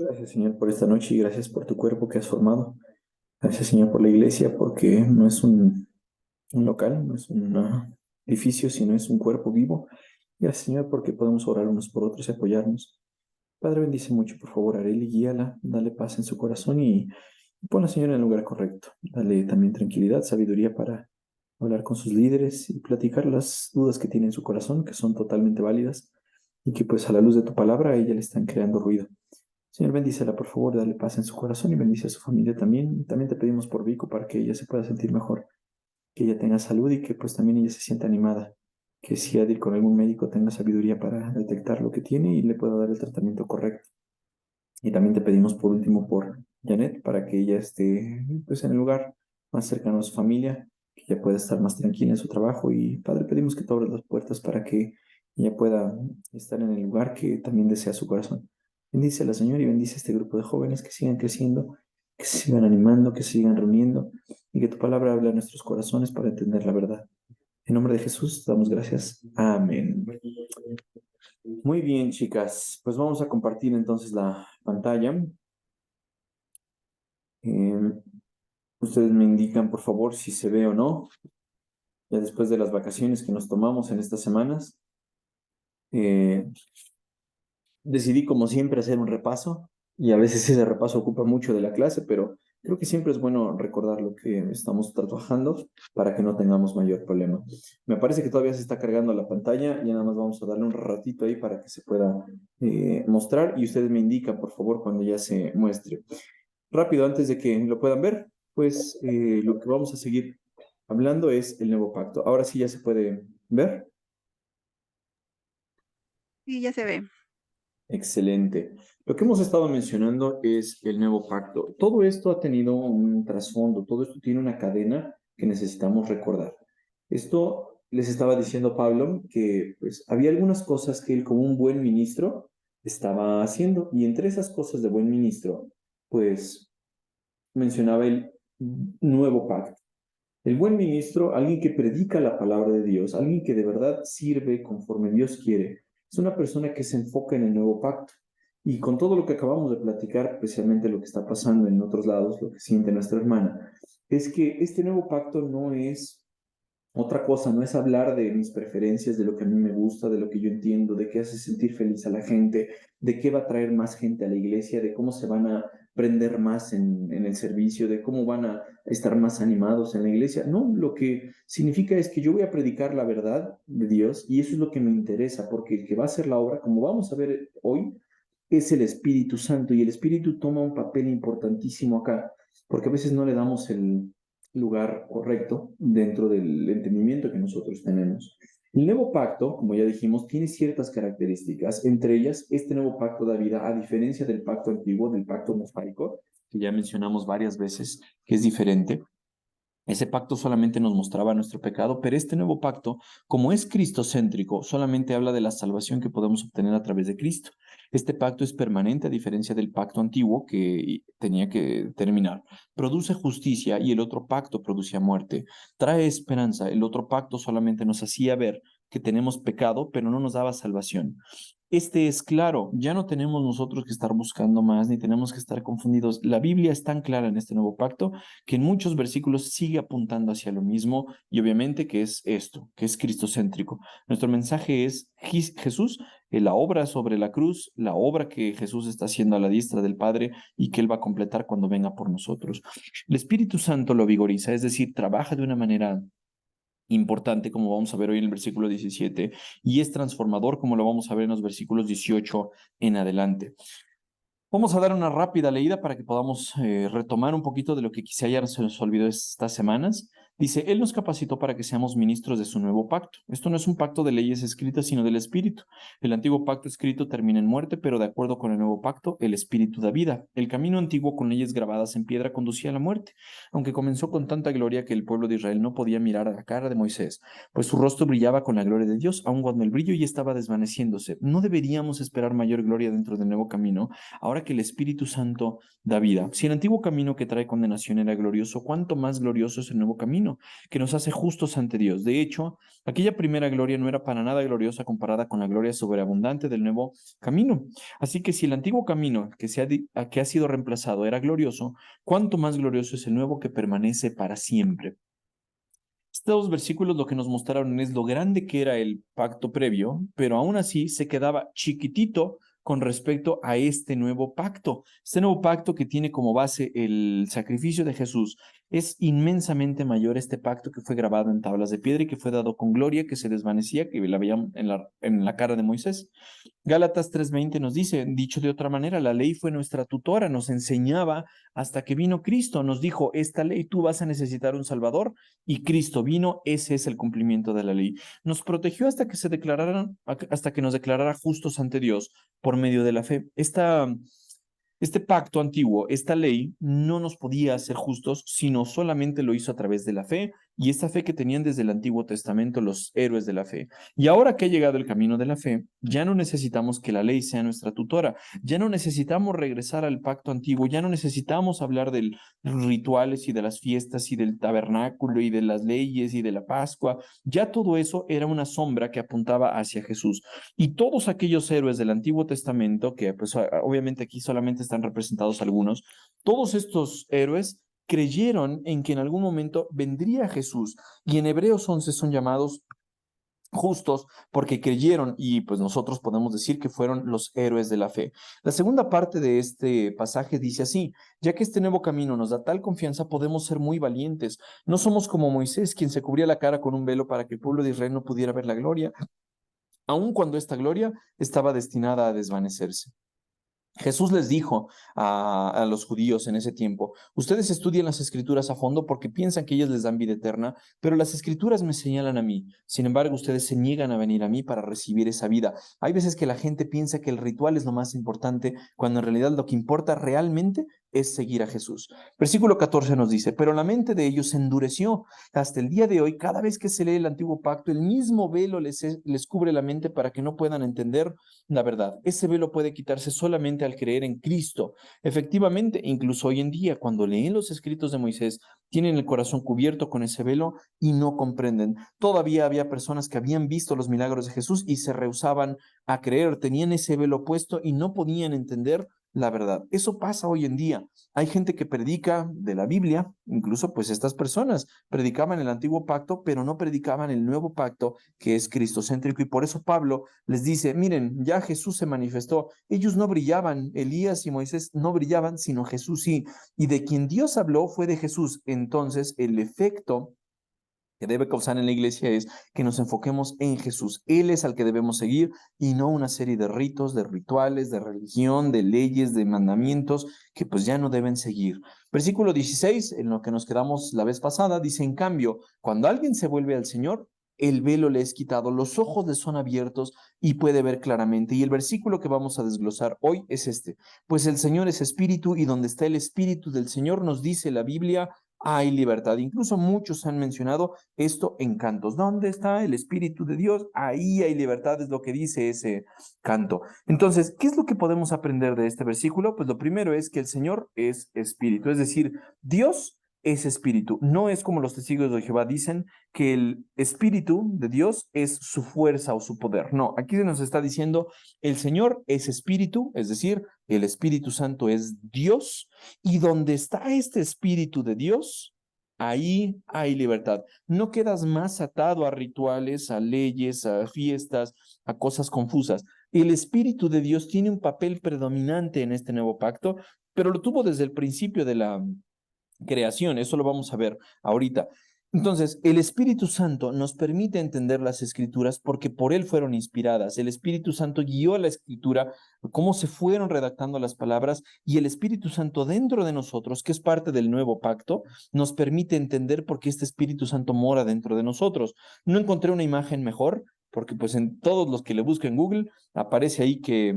Gracias, Señor, por esta noche y gracias por tu cuerpo que has formado. Gracias, Señor, por la iglesia, porque no es un local, no es un edificio, sino es un cuerpo vivo. Gracias, Señor, porque podemos orar unos por otros y apoyarnos. Padre, bendice mucho, por favor, a Arely, guíala, dale paz en su corazón y ponla, Señor, en el lugar correcto. Dale también tranquilidad, sabiduría para hablar con sus líderes y platicar las dudas que tiene en su corazón, que son totalmente válidas y que pues a la luz de tu palabra a ella le están creando ruido. Señor, bendícela, por favor, dale paz en su corazón y bendice a su familia también. También te pedimos por Vico para que ella se pueda sentir mejor, que ella tenga salud y que pues también ella se sienta animada. Que si ha de ir con algún médico tenga sabiduría para detectar lo que tiene y le pueda dar el tratamiento correcto. Y también te pedimos por último por Janet para que ella esté pues en el lugar más cercano a su familia, que ella pueda estar más tranquila en su trabajo. Y Padre, pedimos que tú abras las puertas para que ella pueda estar en el lugar que también desea su corazón. Bendice a la Señora y bendice a este grupo de jóvenes que sigan creciendo, que se sigan animando, que se sigan reuniendo y que tu palabra hable a nuestros corazones para entender la verdad. En nombre de Jesús, damos gracias. Amén. Muy bien, chicas. Pues vamos a compartir entonces la pantalla. Eh, Ustedes me indican, por favor, si se ve o no, ya después de las vacaciones que nos tomamos en estas semanas. Eh, Decidí, como siempre, hacer un repaso y a veces ese repaso ocupa mucho de la clase, pero creo que siempre es bueno recordar lo que estamos trabajando para que no tengamos mayor problema. Me parece que todavía se está cargando la pantalla, ya nada más vamos a darle un ratito ahí para que se pueda mostrar y ustedes me indican, por favor, cuando ya se muestre. Rápido, antes de que lo puedan ver, pues lo que vamos a seguir hablando es el nuevo pacto. Ahora sí ya se puede ver. Sí, ya se ve. Excelente. Lo que hemos estado mencionando es el nuevo pacto. Todo esto ha tenido un trasfondo, todo esto tiene una cadena que necesitamos recordar. Esto les estaba diciendo Pablo que pues había algunas cosas que él como un buen ministro estaba haciendo y entre esas cosas de buen ministro, pues mencionaba el nuevo pacto. El buen ministro, alguien que predica la palabra de Dios, alguien que de verdad sirve conforme Dios quiere, es una persona que se enfoca en el nuevo pacto. Y con todo lo que acabamos de platicar, especialmente lo que está pasando en otros lados, lo que siente nuestra hermana, es que este nuevo pacto no es otra cosa, no es hablar de mis preferencias, de lo que a mí me gusta, de lo que yo entiendo, de qué hace sentir feliz a la gente, de qué va a traer más gente a la iglesia, de cómo se van a prender más en el servicio, de cómo van a estar más animados en la iglesia. No, lo que significa es que yo voy a predicar la verdad de Dios y eso es lo que me interesa, porque el que va a hacer la obra, como vamos a ver hoy, es el Espíritu Santo y el Espíritu toma un papel importantísimo acá, porque a veces no le damos el lugar correcto dentro del entendimiento que nosotros tenemos. El nuevo pacto, como ya dijimos, tiene ciertas características. Entre ellas, este nuevo pacto da vida, a diferencia del pacto antiguo, del pacto mosaico, que ya mencionamos varias veces, que es diferente. Ese pacto solamente nos mostraba nuestro pecado, pero este nuevo pacto, como es cristocéntrico, solamente habla de la salvación que podemos obtener a través de Cristo. Este pacto es permanente a diferencia del pacto antiguo que tenía que terminar. Produce justicia y el otro pacto producía muerte. Trae esperanza. El otro pacto solamente nos hacía ver que tenemos pecado, pero no nos daba salvación. Este es claro, ya no tenemos nosotros que estar buscando más, ni tenemos que estar confundidos. La Biblia es tan clara en este nuevo pacto que en muchos versículos sigue apuntando hacia lo mismo y obviamente que es esto, que es cristocéntrico. Nuestro mensaje es Jesús, la obra sobre la cruz, la obra que Jesús está haciendo a la diestra del Padre y que Él va a completar cuando venga por nosotros. El Espíritu Santo lo vigoriza, es decir, trabaja de una manera importante, como vamos a ver hoy en el versículo 17, y es transformador, como lo vamos a ver en los versículos 18 en adelante. Vamos a dar una rápida leída para que podamos retomar un poquito de lo que quizá ya se nos olvidó estas semanas. Dice, Él nos capacitó para que seamos ministros de su nuevo pacto. Esto no es un pacto de leyes escritas, sino del Espíritu. El antiguo pacto escrito termina en muerte, pero de acuerdo con el nuevo pacto, el Espíritu da vida. El camino antiguo con leyes grabadas en piedra conducía a la muerte, aunque comenzó con tanta gloria que el pueblo de Israel no podía mirar a la cara de Moisés, pues su rostro brillaba con la gloria de Dios, aun cuando el brillo ya estaba desvaneciéndose. ¿No deberíamos esperar mayor gloria dentro del nuevo camino? Ahora que el Espíritu Santo da vida. Si el antiguo camino que trae condenación era glorioso, ¿cuánto más glorioso es el nuevo camino? camino, que nos hace justos ante Dios. De hecho, aquella primera gloria no era para nada gloriosa comparada con la gloria sobreabundante del nuevo camino. Así que si el antiguo camino que ha sido reemplazado era glorioso, ¿cuánto más glorioso es el nuevo que permanece para siempre? Estos versículos lo que nos mostraron es lo grande que era el pacto previo, pero aún así se quedaba chiquitito con respecto a este nuevo pacto. Este nuevo pacto que tiene como base el sacrificio de Jesús es inmensamente mayor este pacto que fue grabado en tablas de piedra y que fue dado con gloria, que se desvanecía, que la veíamos en la cara de Moisés. Gálatas 3:20 nos dice, dicho de otra manera, la ley fue nuestra tutora, nos enseñaba hasta que vino Cristo, nos dijo, esta ley tú vas a necesitar un Salvador, y Cristo vino, ese es el cumplimiento de la ley. Nos protegió hasta que nos declarara justos ante Dios por medio de la fe. Este pacto antiguo, esta ley, no nos podía hacer justos, sino solamente lo hizo a través de la fe, y esta fe que tenían desde el Antiguo Testamento los héroes de la fe. Y ahora que ha llegado el camino de la fe, ya no necesitamos que la ley sea nuestra tutora, ya no necesitamos regresar al pacto antiguo, ya no necesitamos hablar de los rituales y de las fiestas y del tabernáculo y de las leyes y de la Pascua. Ya todo eso era una sombra que apuntaba hacia Jesús. Y todos aquellos héroes del Antiguo Testamento, que pues obviamente aquí solamente están representados algunos, todos estos héroes creyeron en que en algún momento vendría Jesús, y en Hebreos 11 son llamados justos porque creyeron, y pues nosotros podemos decir que fueron los héroes de la fe. La segunda parte de este pasaje dice así, ya que este nuevo camino nos da tal confianza, podemos ser muy valientes. No somos como Moisés, quien se cubría la cara con un velo para que el pueblo de Israel no pudiera ver la gloria, aun cuando esta gloria estaba destinada a desvanecerse. Jesús les dijo a los judíos en ese tiempo, ustedes estudian las escrituras a fondo porque piensan que ellas les dan vida eterna, pero las escrituras me señalan a mí. Sin embargo, ustedes se niegan a venir a mí para recibir esa vida. Hay veces que la gente piensa que el ritual es lo más importante, cuando en realidad lo que importa realmente es seguir a Jesús. Versículo 14 nos dice, pero la mente de ellos se endureció. Hasta el día de hoy, cada vez que se lee el antiguo pacto, el mismo velo les cubre la mente para que no puedan entender la verdad. Ese velo puede quitarse solamente al creer en Cristo. Efectivamente, incluso hoy en día, cuando leen los escritos de Moisés, tienen el corazón cubierto con ese velo y no comprenden. Todavía había personas que habían visto los milagros de Jesús y se rehusaban a creer, tenían ese velo puesto y no podían entender la verdad. Eso pasa hoy en día. Hay gente que predica de la Biblia, incluso pues estas personas predicaban el antiguo pacto, pero no predicaban el nuevo pacto que es cristocéntrico, y por eso Pablo les dice, miren, ya Jesús se manifestó, ellos no brillaban, Elías y Moisés no brillaban, sino Jesús sí, y de quien Dios habló fue de Jesús. Entonces el efecto que debe causar en la iglesia es que nos enfoquemos en Jesús. Él es al que debemos seguir y no una serie de ritos, de rituales, de religión, de leyes, de mandamientos que pues ya no deben seguir. Versículo 16, en lo que nos quedamos la vez pasada, dice, en cambio, cuando alguien se vuelve al Señor, el velo le es quitado, los ojos le son abiertos y puede ver claramente. Y el versículo que vamos a desglosar hoy es este, pues el Señor es espíritu y donde está el espíritu del Señor, nos dice la Biblia, hay libertad. Incluso muchos han mencionado esto en cantos. ¿Dónde está el Espíritu de Dios? Ahí hay libertad, es lo que dice ese canto. Entonces, ¿qué es lo que podemos aprender de este versículo? Pues lo primero es que el Señor es espíritu, es decir, Dios es espíritu. No es como los testigos de Jehová dicen que el espíritu de Dios es su fuerza o su poder. No, aquí se nos está diciendo el Señor es espíritu, es decir, el Espíritu Santo es Dios, y donde está este Espíritu de Dios, ahí hay libertad. No quedas más atado a rituales, a leyes, a fiestas, a cosas confusas. El Espíritu de Dios tiene un papel predominante en este nuevo pacto, pero lo tuvo desde el principio de la creación. Eso lo vamos a ver ahorita. Entonces, el Espíritu Santo nos permite entender las Escrituras porque por Él fueron inspiradas. El Espíritu Santo guió la Escritura, cómo se fueron redactando las palabras, y el Espíritu Santo dentro de nosotros, que es parte del nuevo pacto, nos permite entender por qué este Espíritu Santo mora dentro de nosotros. No encontré una imagen mejor, porque pues en todos los que le busco en Google aparece ahí que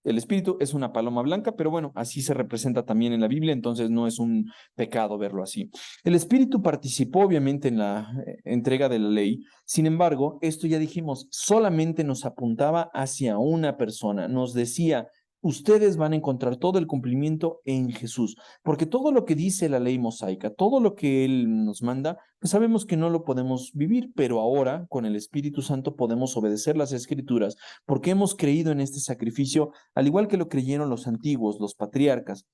el espíritu es una paloma blanca, pero bueno, así se representa también en la Biblia, entonces no es un pecado verlo así. El espíritu participó obviamente en la entrega de la ley, sin embargo, esto ya dijimos, solamente nos apuntaba hacia una persona, nos decía, ustedes van a encontrar todo el cumplimiento en Jesús, porque todo lo que dice la ley mosaica, todo lo que Él nos manda, pues sabemos que no lo podemos vivir, pero ahora con el Espíritu Santo podemos obedecer las Escrituras, porque hemos creído en este sacrificio, al igual que lo creyeron los antiguos, los patriarcas.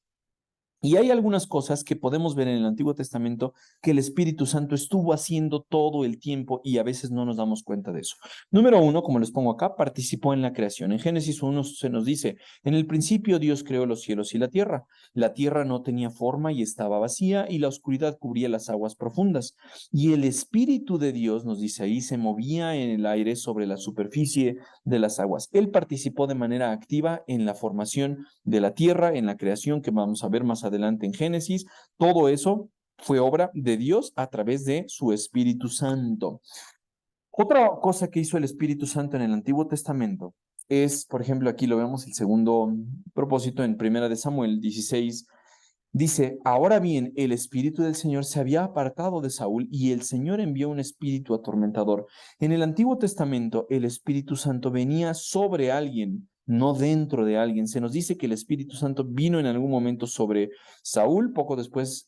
Y hay algunas cosas que podemos ver en el Antiguo Testamento que el Espíritu Santo estuvo haciendo todo el tiempo y a veces no nos damos cuenta de eso. Número uno, como les pongo acá, participó en la creación. En Génesis 1 se nos dice, en el principio Dios creó los cielos y la tierra. La tierra no tenía forma y estaba vacía y la oscuridad cubría las aguas profundas. Y el Espíritu de Dios, nos dice ahí, se movía en el aire sobre la superficie de las aguas. Él participó de manera activa en la formación de la tierra, en la creación que vamos a ver más adelante en Génesis. Todo eso fue obra de Dios a través de su Espíritu Santo. Otra cosa que hizo el Espíritu Santo en el Antiguo Testamento es, por ejemplo, aquí lo vemos el segundo propósito en Primera de Samuel 16. Dice, ahora bien, el espíritu del Señor se había apartado de Saúl y el Señor envió un espíritu atormentador. En el Antiguo Testamento, el Espíritu Santo venía sobre alguien, no dentro de alguien. Se nos dice que el Espíritu Santo vino en algún momento sobre Saúl, poco después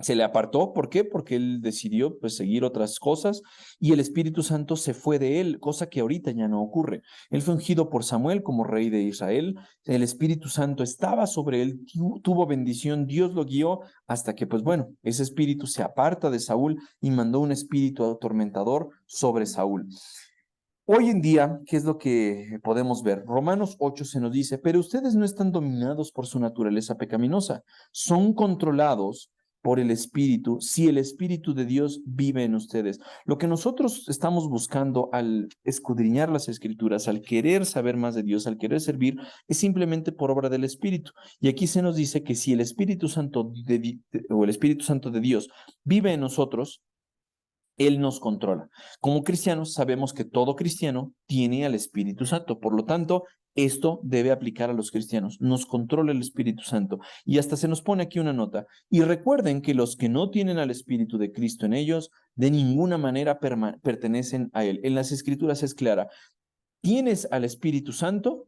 se le apartó. ¿Por qué? Porque él decidió pues seguir otras cosas y el Espíritu Santo se fue de él, cosa que ahorita ya no ocurre. Él fue ungido por Samuel como rey de Israel, el Espíritu Santo estaba sobre él, tuvo bendición, Dios lo guió hasta que pues bueno, ese espíritu se aparta de Saúl y mandó un espíritu atormentador sobre Saúl. Hoy en día, ¿qué es lo que podemos ver? Romanos 8 se nos dice, pero ustedes no están dominados por su naturaleza pecaminosa, son controlados por el Espíritu, si el Espíritu de Dios vive en ustedes. Lo que nosotros estamos buscando al escudriñar las Escrituras, al querer saber más de Dios, al querer servir, es simplemente por obra del Espíritu. Y aquí se nos dice que si el Espíritu Santo o el Espíritu Santo de Dios vive en nosotros, él nos controla. Como cristianos sabemos que todo cristiano tiene al Espíritu Santo. Por lo tanto, esto debe aplicar a los cristianos. Nos controla el Espíritu Santo. Y hasta se nos pone aquí una nota. Y recuerden que los que no tienen al Espíritu de Cristo en ellos, de ninguna manera pertenecen a Él. En las Escrituras es clara. ¿Tienes al Espíritu Santo?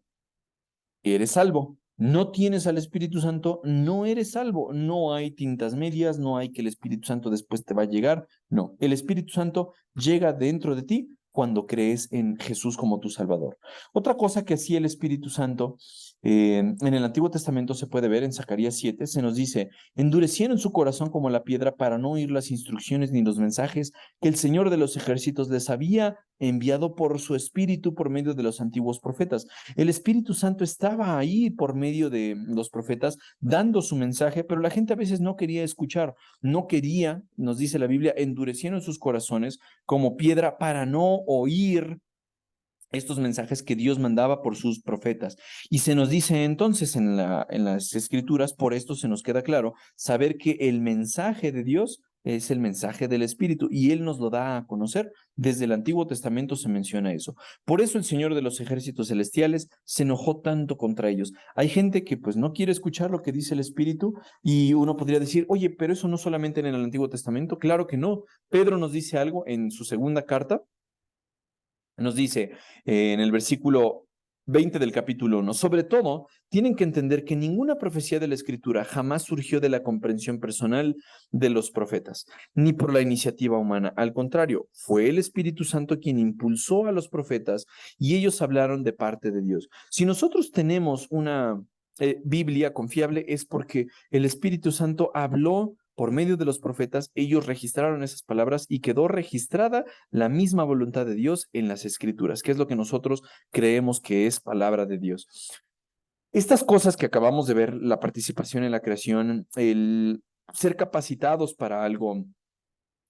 Eres salvo. No tienes al Espíritu Santo, no eres salvo. No hay tintas medias, no hay que el Espíritu Santo después te va a llegar. No, el Espíritu Santo llega dentro de ti cuando crees en Jesús como tu Salvador. Otra cosa que hacía el Espíritu Santo en el Antiguo Testamento se puede ver en Zacarías 7, se nos dice, endurecieron su corazón como la piedra para no oír las instrucciones ni los mensajes que el Señor de los ejércitos les había enviado por su Espíritu por medio de los antiguos profetas. El Espíritu Santo estaba ahí por medio de los profetas dando su mensaje, pero la gente a veces no quería escuchar, no quería, nos dice la Biblia, endurecieron sus corazones como piedra para no oír estos mensajes que Dios mandaba por sus profetas. Y se nos dice entonces en las escrituras, por esto se nos queda claro, saber que el mensaje de Dios es el mensaje del Espíritu y Él nos lo da a conocer. Desde el Antiguo Testamento se menciona eso. Por eso el Señor de los ejércitos celestiales se enojó tanto contra ellos. Hay gente que pues no quiere escuchar lo que dice el Espíritu y uno podría decir, oye, pero eso no solamente en el Antiguo Testamento. Claro que no. Pedro nos dice algo en su segunda carta. Nos dice en el versículo 20 del capítulo 1, sobre todo, tienen que entender que ninguna profecía de la Escritura jamás surgió de la comprensión personal de los profetas, ni por la iniciativa humana. Al contrario, fue el Espíritu Santo quien impulsó a los profetas y ellos hablaron de parte de Dios. Si nosotros tenemos una Biblia confiable es porque el Espíritu Santo habló por medio de los profetas, ellos registraron esas palabras y quedó registrada la misma voluntad de Dios en las Escrituras, que es lo que nosotros creemos que es palabra de Dios. Estas cosas que acabamos de ver, la participación en la creación, el ser capacitados para algo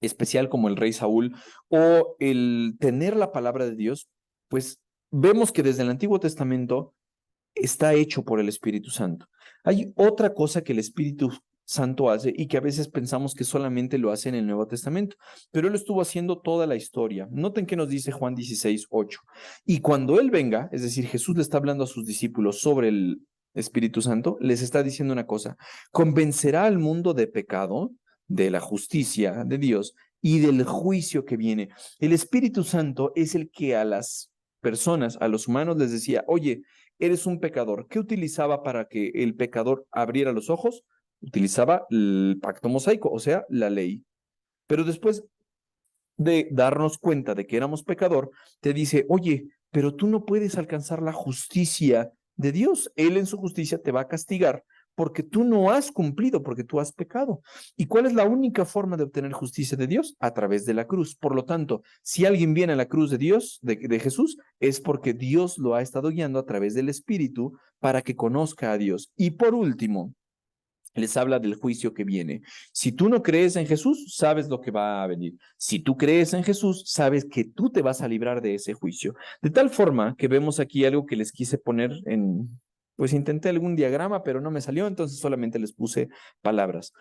especial como el rey Saúl o el tener la palabra de Dios, pues vemos que desde el Antiguo Testamento está hecho por el Espíritu Santo. Hay otra cosa que el Espíritu Santo hace y que a veces pensamos que solamente lo hace en el Nuevo Testamento, pero él estuvo haciendo toda la historia. Noten que nos dice Juan 16:8. Y cuando él venga, es decir, Jesús le está hablando a sus discípulos sobre el Espíritu Santo, les está diciendo una cosa, convencerá al mundo de pecado, de la justicia de Dios y del juicio que viene. El Espíritu Santo es el que a las personas, a los humanos les decía, oye, eres un pecador. ¿Qué utilizaba para que el pecador abriera los ojos? Utilizaba el pacto mosaico, o sea, la ley. Pero después de darnos cuenta de que éramos pecador, te dice, oye, pero tú no puedes alcanzar la justicia de Dios. Él en su justicia te va a castigar porque tú no has cumplido, porque tú has pecado. ¿Y cuál es la única forma de obtener justicia de Dios? A través de la cruz. Por lo tanto, si alguien viene a la cruz de Dios, de Jesús, es porque Dios lo ha estado guiando a través del Espíritu para que conozca a Dios. Y por último, les habla del juicio que viene. Si tú no crees en Jesús, sabes lo que va a venir. Si tú crees en Jesús, sabes que tú te vas a librar de ese juicio. De tal forma que vemos aquí algo que les quise poner pues intenté algún diagrama, pero no me salió, entonces solamente les puse palabras.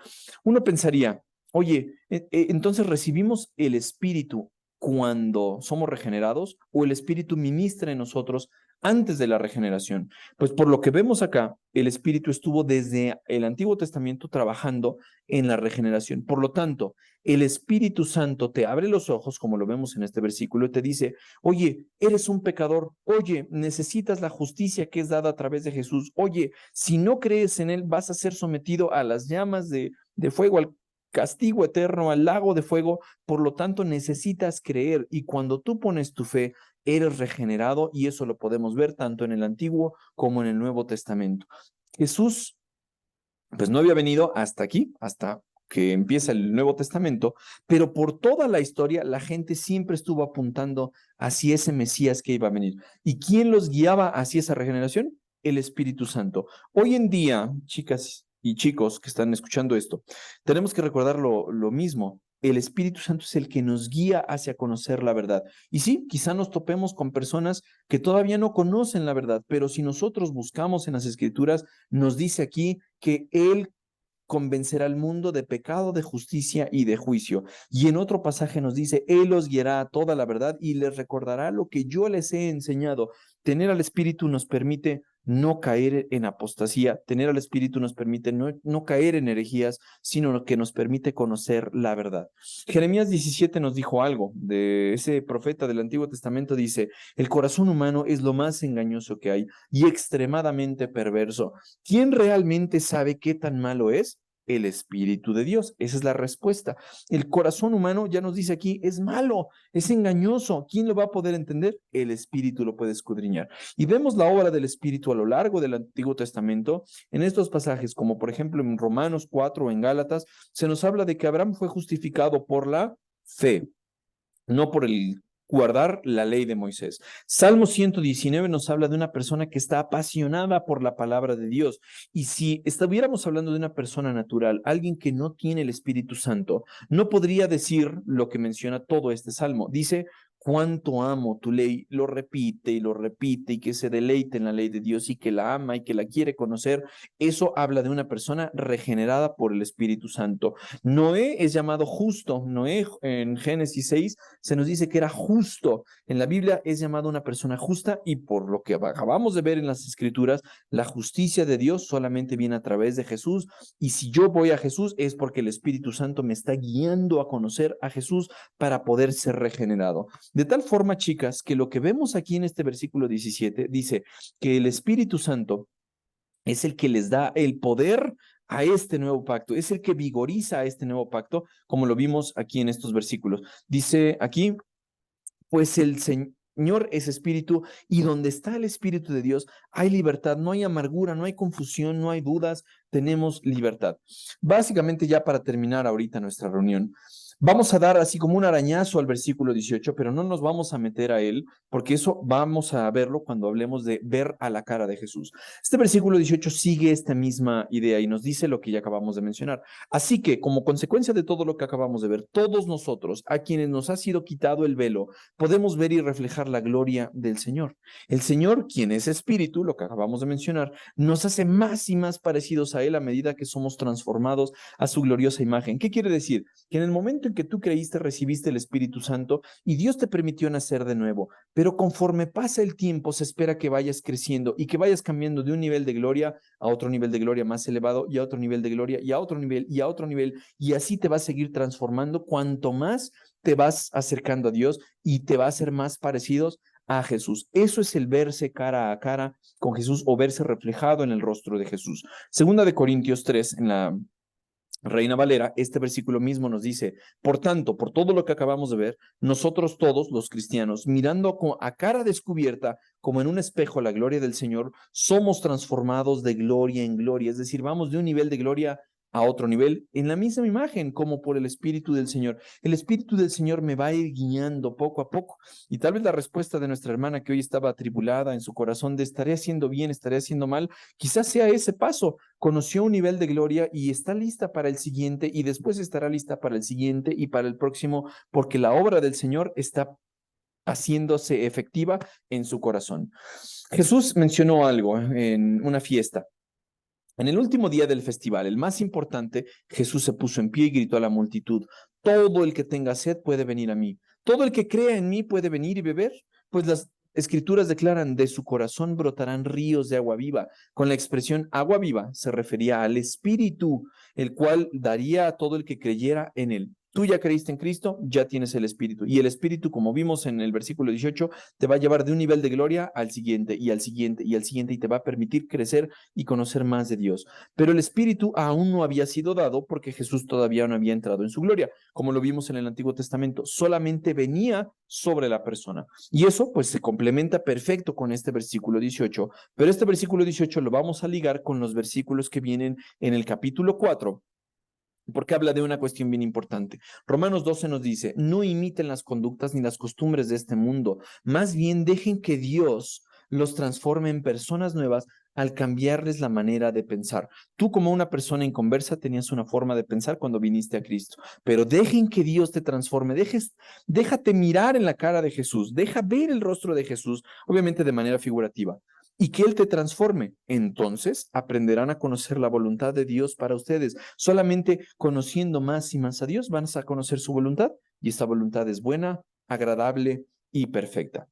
Uno pensaría, oye, entonces recibimos el Espíritu cuando somos regenerados o el Espíritu ministra en nosotros antes de la regeneración. Pues por lo que vemos acá, el Espíritu estuvo desde el Antiguo Testamento trabajando en la regeneración. Por lo tanto, el Espíritu Santo te abre los ojos, como lo vemos en este versículo, y te dice, oye, eres un pecador, oye, necesitas la justicia que es dada a través de Jesús, oye, si no crees en Él, vas a ser sometido a las llamas de fuego, al castigo eterno, al lago de fuego, por lo tanto necesitas creer y cuando tú pones tu fe, eres regenerado y eso lo podemos ver tanto en el Antiguo como en el Nuevo Testamento. Jesús, pues no había venido hasta aquí, hasta que empieza el Nuevo Testamento, pero por toda la historia la gente siempre estuvo apuntando hacia ese Mesías que iba a venir. ¿Y quién los guiaba hacia esa regeneración? El Espíritu Santo. Hoy en día, chicas y chicos que están escuchando esto, tenemos que recordar lo mismo. El Espíritu Santo es el que nos guía hacia conocer la verdad. Y sí, quizá nos topemos con personas que todavía no conocen la verdad, pero si nosotros buscamos en las Escrituras, nos dice aquí que Él convencerá al mundo de pecado, de justicia y de juicio. Y en otro pasaje nos dice, Él los guiará a toda la verdad y les recordará lo que yo les he enseñado. Tener al Espíritu nos permite no caer en apostasía, tener al Espíritu nos permite no caer en herejías, sino que nos permite conocer la verdad. Jeremías 17 nos dijo algo de ese profeta del Antiguo Testamento, dice, el corazón humano es lo más engañoso que hay y extremadamente perverso. ¿Quién realmente sabe qué tan malo es? El Espíritu de Dios. Esa es la respuesta. El corazón humano, ya nos dice aquí, es malo, es engañoso. ¿Quién lo va a poder entender? El Espíritu lo puede escudriñar. Y vemos la obra del Espíritu a lo largo del Antiguo Testamento. En estos pasajes, como por ejemplo en Romanos 4 o en Gálatas, se nos habla de que Abraham fue justificado por la fe, no por el guardar la ley de Moisés. Salmo 119 nos habla de una persona que está apasionada por la palabra de Dios. Y si estuviéramos hablando de una persona natural, alguien que no tiene el Espíritu Santo, no podría decir lo que menciona todo este salmo. Dice, cuánto amo tu ley, lo repite y que se deleite en la ley de Dios y que la ama y que la quiere conocer. Eso habla de una persona regenerada por el Espíritu Santo. Noé es llamado justo. Noé en Génesis 6 se nos dice que era justo. En la Biblia es llamado una persona justa y por lo que acabamos de ver en las Escrituras, la justicia de Dios solamente viene a través de Jesús. Y si yo voy a Jesús es porque el Espíritu Santo me está guiando a conocer a Jesús para poder ser regenerado. De tal forma, chicas, que lo que vemos aquí en este versículo 17 dice que el Espíritu Santo es el que les da el poder a este nuevo pacto, es el que vigoriza a este nuevo pacto, como lo vimos aquí en estos versículos. Dice aquí, pues el Señor es espíritu y donde está el Espíritu de Dios hay libertad, no hay amargura, no hay confusión, no hay dudas, tenemos libertad. Básicamente ya para terminar ahorita nuestra reunión, vamos a dar así como un arañazo al versículo 18, pero no nos vamos a meter a él porque eso vamos a verlo cuando hablemos de ver a la cara de Jesús. Este versículo 18 sigue esta misma idea y nos dice lo que ya acabamos de mencionar. Así que como consecuencia de todo lo que acabamos de ver, todos nosotros a quienes nos ha sido quitado el velo, podemos ver y reflejar la gloria del Señor. El Señor, quien es espíritu, lo que acabamos de mencionar, nos hace más y más parecidos a Él a medida que somos transformados a su gloriosa imagen. ¿Qué quiere decir? Que en el momento en que tú creíste, recibiste el Espíritu Santo y Dios te permitió nacer de nuevo, pero conforme pasa el tiempo se espera que vayas creciendo y que vayas cambiando de un nivel de gloria a otro nivel de gloria más elevado y a otro nivel de gloria y a otro nivel y a otro nivel y así te va a seguir transformando cuanto más te vas acercando a Dios y te va a hacer más parecidos a Jesús. Eso es el verse cara a cara con Jesús o verse reflejado en el rostro de Jesús. Segunda de Corintios 3, en la Reina Valera, este versículo mismo nos dice, por tanto, por todo lo que acabamos de ver, nosotros todos los cristianos, mirando a cara descubierta, como en un espejo, la gloria del Señor, somos transformados de gloria en gloria, es decir, vamos de un nivel de gloria a otro nivel, en la misma imagen, como por el Espíritu del Señor. El Espíritu del Señor me va a ir guiando poco a poco. Y tal vez la respuesta de nuestra hermana que hoy estaba atribulada en su corazón de estaré haciendo bien, estaré haciendo mal, quizás sea ese paso. Conoció un nivel de gloria y está lista para el siguiente y después estará lista para el siguiente y para el próximo, porque la obra del Señor está haciéndose efectiva en su corazón. Jesús mencionó algo en una fiesta. En el último día del festival, el más importante, Jesús se puso en pie y gritó a la multitud, todo el que tenga sed puede venir a mí, todo el que crea en mí puede venir y beber, pues las escrituras declaran, de su corazón brotarán ríos de agua viva. Con la expresión agua viva se refería al Espíritu, el cual daría a todo el que creyera en él. Tú ya creíste en Cristo, ya tienes el Espíritu. Y el Espíritu, como vimos en el versículo 18, te va a llevar de un nivel de gloria al siguiente y al siguiente y al siguiente y te va a permitir crecer y conocer más de Dios. Pero el Espíritu aún no había sido dado porque Jesús todavía no había entrado en su gloria, como lo vimos en el Antiguo Testamento, solamente venía sobre la persona. Y eso pues se complementa perfecto con este versículo 18, pero este versículo 18 lo vamos a ligar con los versículos que vienen en el capítulo 4, porque habla de una cuestión bien importante. Romanos 12 nos dice, no imiten las conductas ni las costumbres de este mundo, más bien dejen que Dios los transforme en personas nuevas al cambiarles la manera de pensar. Tú como una persona inconversa tenías una forma de pensar cuando viniste a Cristo, pero dejen que Dios te transforme, déjate mirar en la cara de Jesús, deja ver el rostro de Jesús, obviamente de manera figurativa, y que Él te transforme. Entonces aprenderán a conocer la voluntad de Dios para ustedes. Solamente conociendo más y más a Dios van a conocer su voluntad, y esta voluntad es buena, agradable y perfecta.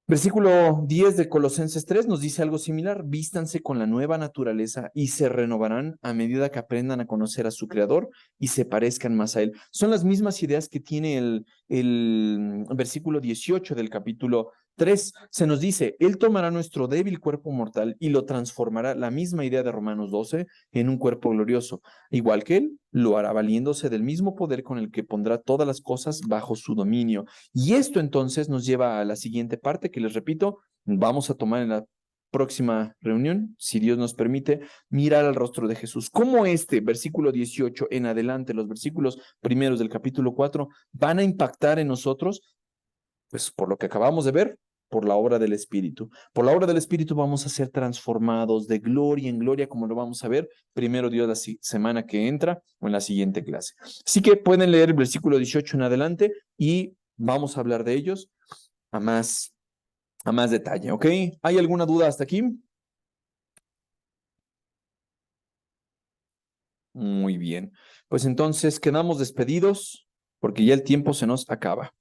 Versículo 10 de Colosenses 3 nos dice algo similar, vístanse con la nueva naturaleza y se renovarán a medida que aprendan a conocer a su Creador y se parezcan más a Él. Son las mismas ideas que tiene el versículo 18 del capítulo 3. Se nos dice, Él tomará nuestro débil cuerpo mortal y lo transformará, la misma idea de Romanos 12, en un cuerpo glorioso. Igual que Él, lo hará valiéndose del mismo poder con el que pondrá todas las cosas bajo su dominio. Y esto entonces nos lleva a la siguiente parte que les repito, vamos a tomar en la próxima reunión, si Dios nos permite, mirar al rostro de Jesús. Cómo este versículo 18 en adelante, los versículos primeros del capítulo 4, van a impactar en nosotros, pues por lo que acabamos de ver, por la obra del Espíritu. Por la obra del Espíritu vamos a ser transformados de gloria en gloria, como lo vamos a ver primero Dios la semana que entra o en la siguiente clase. Así que pueden leer el versículo 18 en adelante y vamos a hablar de ellos a más detalle, ¿ok? ¿Hay alguna duda hasta aquí? Muy bien. Pues entonces quedamos despedidos porque ya el tiempo se nos acaba.